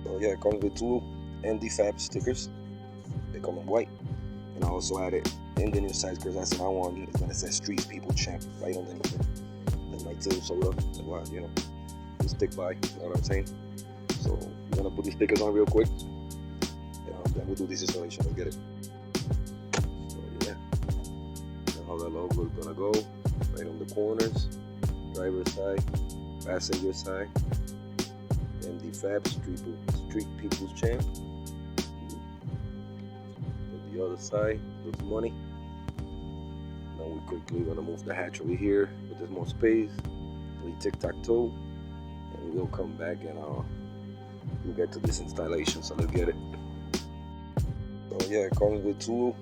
So yeah, it comes with two D.I.Y stickers. They come in white. And I also added in the new sideskirts. I said I want it's gonna say Streets People Champ right underneath it. That's my team soda. That's why, you stick by, you know what I'm saying? So we're gonna put these stickers on real quick. Then we'll do this installation. Let's get it. So yeah, that's how that logo is gonna go. Right on the corners, driver's side, passenger side, and the fabs Street People's Champ. And the other side, looks money. Now we quickly gonna move the hatch over here, but there's more space. We tic-tac-toe, and we'll come back and we'll get to this installation. So let's get it. So yeah, it comes with two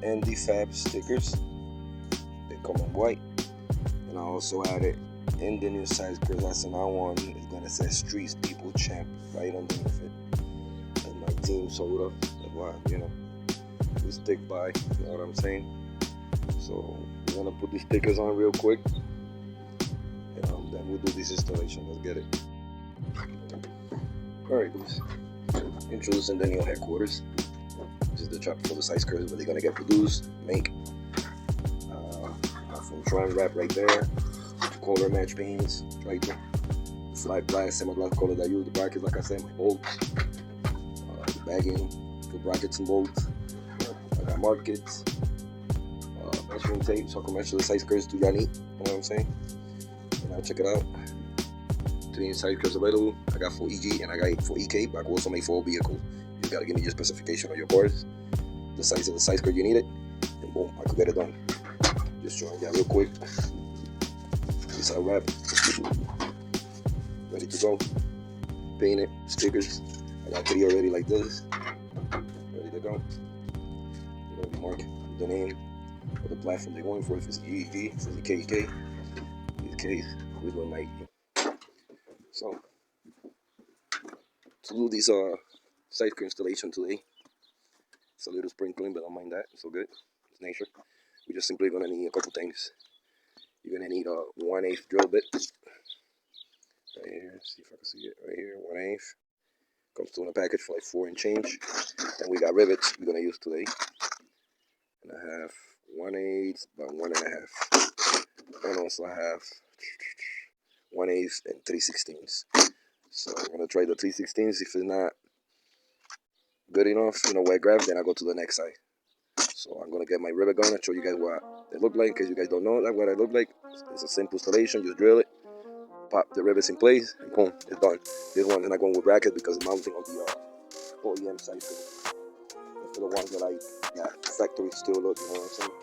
D.I.Y stickers. They come in white, and I also added in the new sideskirts. I said I want it's gonna say Streets People Champ right underneath it. And my team soda. That's why, we stick by, you know what I'm saying? So we're gonna put these stickers on real quick, and then we'll do this installation. Let's get it. Alright guys, introducing the new headquarters. This is the shop for the sideskirts where they're gonna get produced, make. From Tron wrap right there, color match pins right there, flat glass, semi-gloss color that I use, the brackets like I said, my bolts, the bagging for brackets and bolts. I got markets, measuring tape so I can measure the sideskirts to y'all need, you know what I'm saying? And now check it out. 3 sideskirts available. I got for EG and I got for EK, but I can also make for all vehicles. You gotta give me your specification on your parts, the size of the sideskirt you need it, and boom, I could get it done. Just showing you real quick. This our wrap. Ready to go. Paint it, stickers. I got 3 already like this. Ready to go. You know, mark the name of the platform they're going for. If it's EEG, if it's EKK. In this case, we're doing Nike. So, to do this sideskirt installation today, it's a little sprinkling, but I don't mind that. It's so good. It's nature. We're just simply gonna need a couple things. You're gonna need a 1/8 drill bit. Right here, see if I can see it. Right here, 1/8. Comes to in a package for like 4 and change. And we got rivets we're gonna use today. And I have 1/8 by 1.5. And also I have 1/8 and 3/16. So I'm gonna try the 3/16. If it's not good enough, wet grab, then I go to the next side. So I'm gonna get my rivet gun and show you guys what they look like in case you guys don't know what I look like. It's a simple installation, just drill it, pop the rivets in place, and boom, it's done. This one is not going with brackets because it's mounting on the OEM side for the ones that like that factory steel look, you know what I'm saying?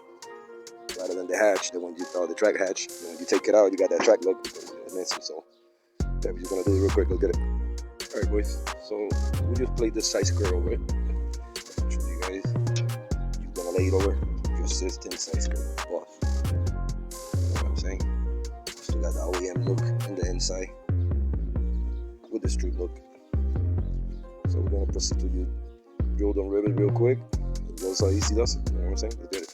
Rather than the hatch, the track hatch, when you take it out, you got that track look because it's missing. So yeah, we're just gonna do it real quick. Let's get it. All right, boys. So we just played this sideskirt over it. I'll show you guys. Lay it over your system sideskirt off. You know what I'm saying? Still got the OEM look in the inside with the street look. So we're gonna proceed to drill down rivet real quick. That's how easy does it. You know what I'm saying? Let's get it.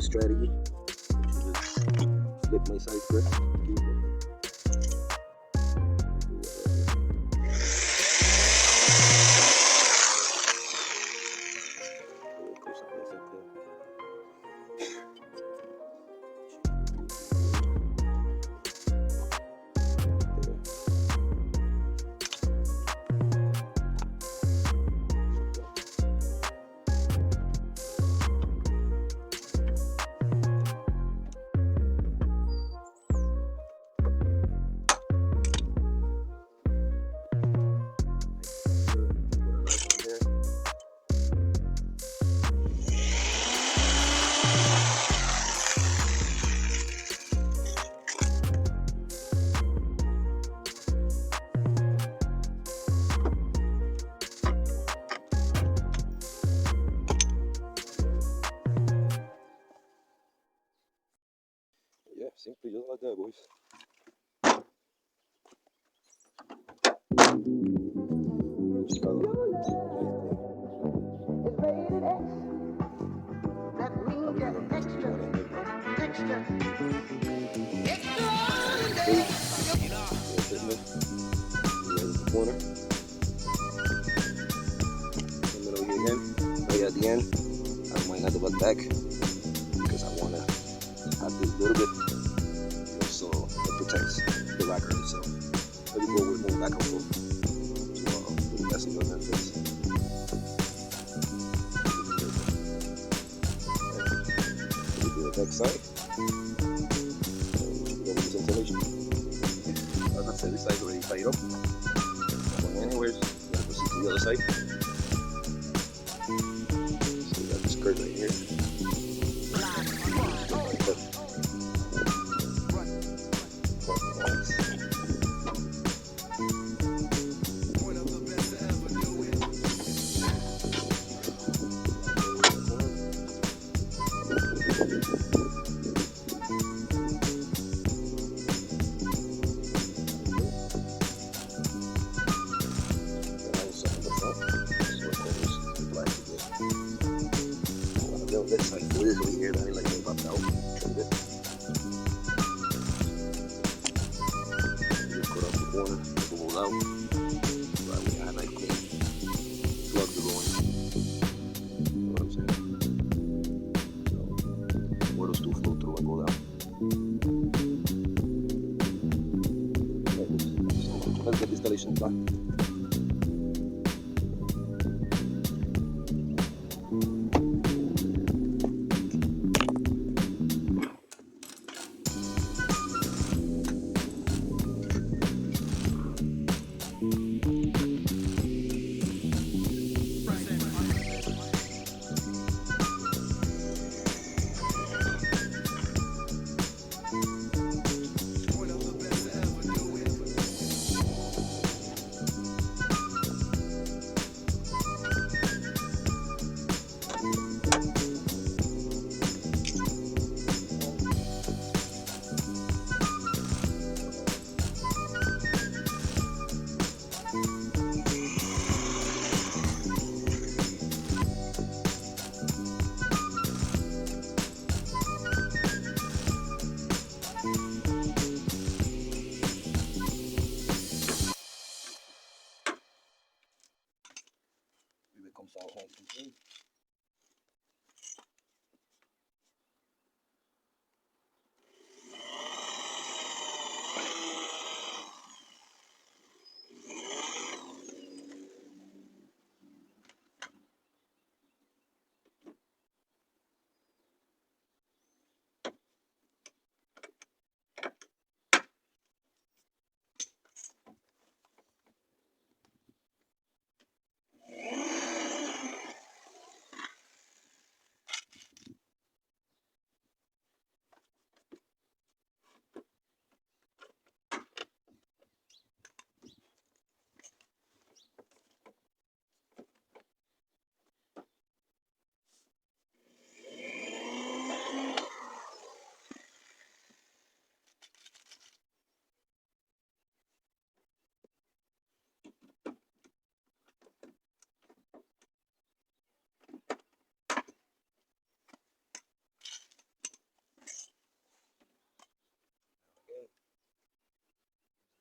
Strategy, flip my side grip. Simply just like that, boys. Corner. Come over here again. Right at the end, I might have to look back because I want to add this little bit, so it protects the rocker itself. Let me go with more back and forth to put the best of your face. Okay. Do the back side. Go with this insulation. As I said, this side's already tied up. Not going anywhere. Gotta proceed to the other side. So we got this skirt right here. This like weird over here that I like to pop out. Trim it. Just cut off the corner, pull it out. Right, we have like clean plugs are going. You know what I'm saying? So, where those two flow through and go down. So, let's get the installation done. Comes out home complete.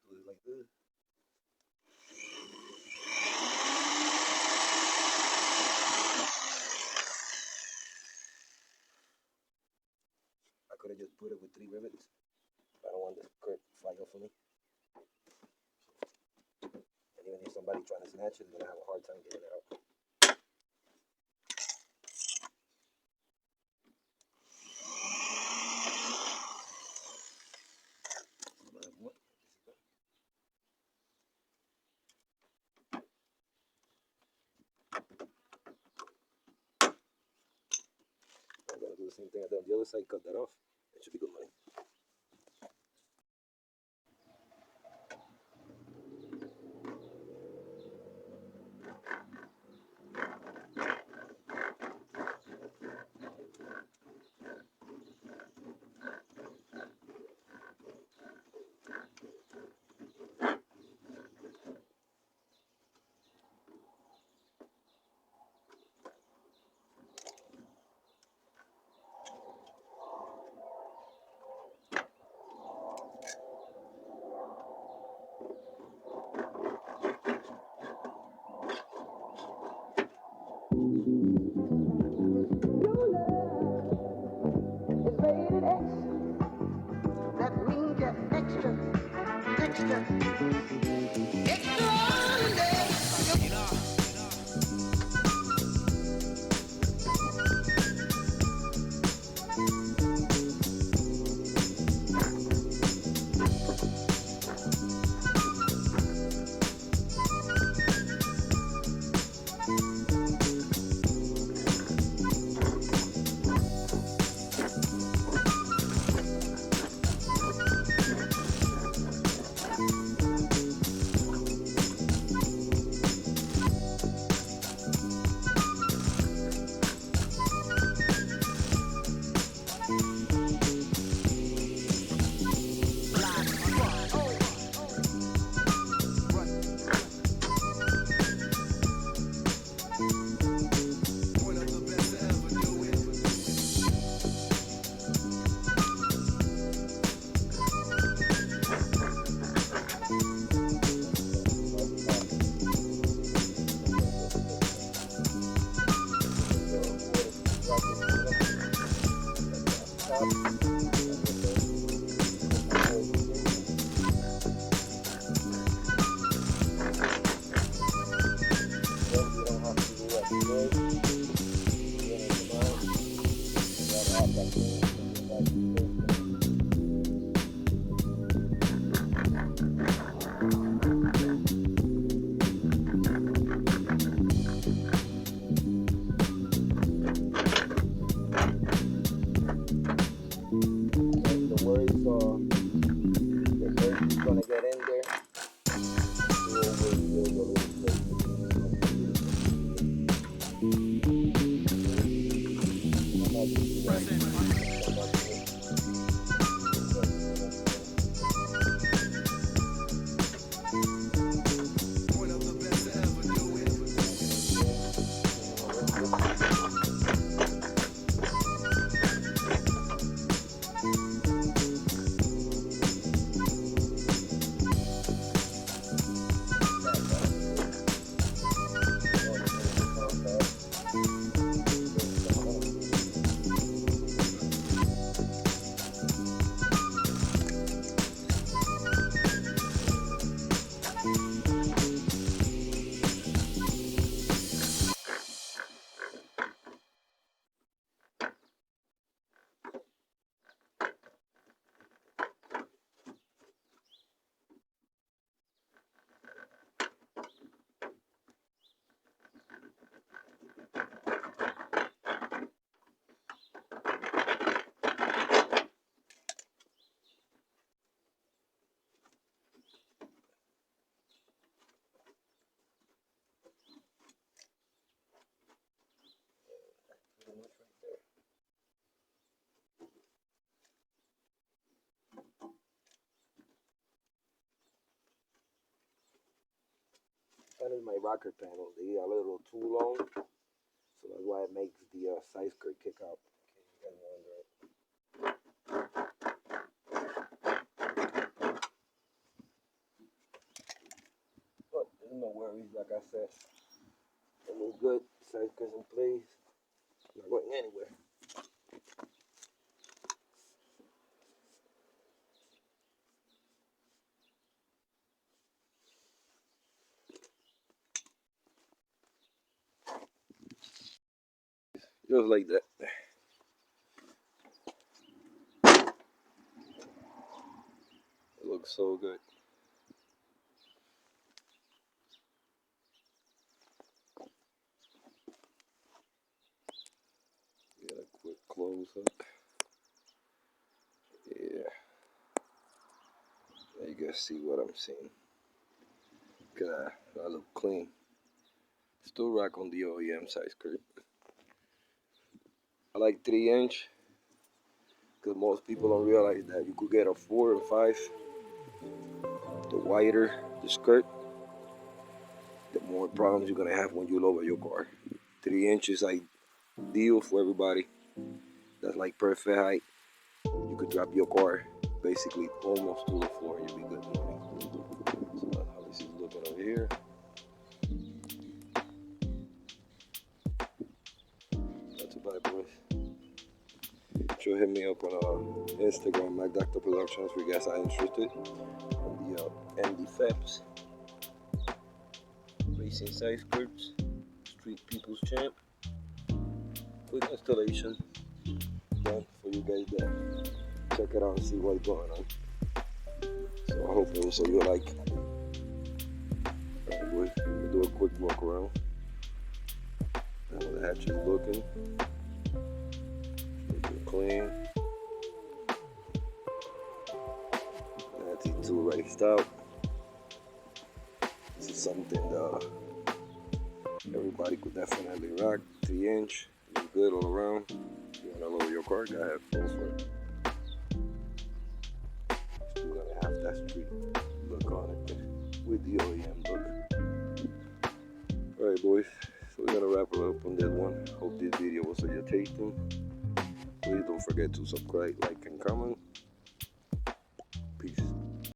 Do it like this. I could have just put it with 3 rivets. I don't want the skirt to fly off of me. And even if somebody trying to snatch it, they're gonna have a hard time getting it out. I'm gonna do the same thing I did on the other side, cut that off. It should be good money. Gonna get in there. That is my rocker panel. They are a little too long, so that's why it makes the side skirt kick out. In case you guys wondering. But there's no worries, like I said. It looks good. Side skirts in place. Not going anywhere. Just like that. It looks so good. Get a quick close up. Yeah. Now you guys see what I'm seeing. Good. I look clean. Still rock on the OEM side skirt. I like 3-inch because most people don't realize that you could get a 4 or 5. The wider the skirt, the more problems you're gonna have when you lower your car. 3 inches is ideal for everybody. That's like perfect height. You could drop your car basically almost to the floor and you'll be good morning. So that's how this is looking over here. That's about it, boys. Sure, hit me up on Instagram, Mac Doctor Productions, if you guys are interested. and the fabs. Racing sideskirts, street people's champ. Quick installation done for you guys there. Check it out and see what's going on. So I hope also you like. Alright boys, we'll do a quick walk around. How the hatch is looking. Looking clean. That's it too already stopped. This is something that everybody could definitely rock. 3-inch, look good all around. You wanna lower your car, go ahead, go for it. Still gonna have that street look on it with the OEM look. Alright boys, so we're gonna wrap it up on this one. Hope this video was of your tasting. Please don't forget to subscribe, like, and comment. Peace.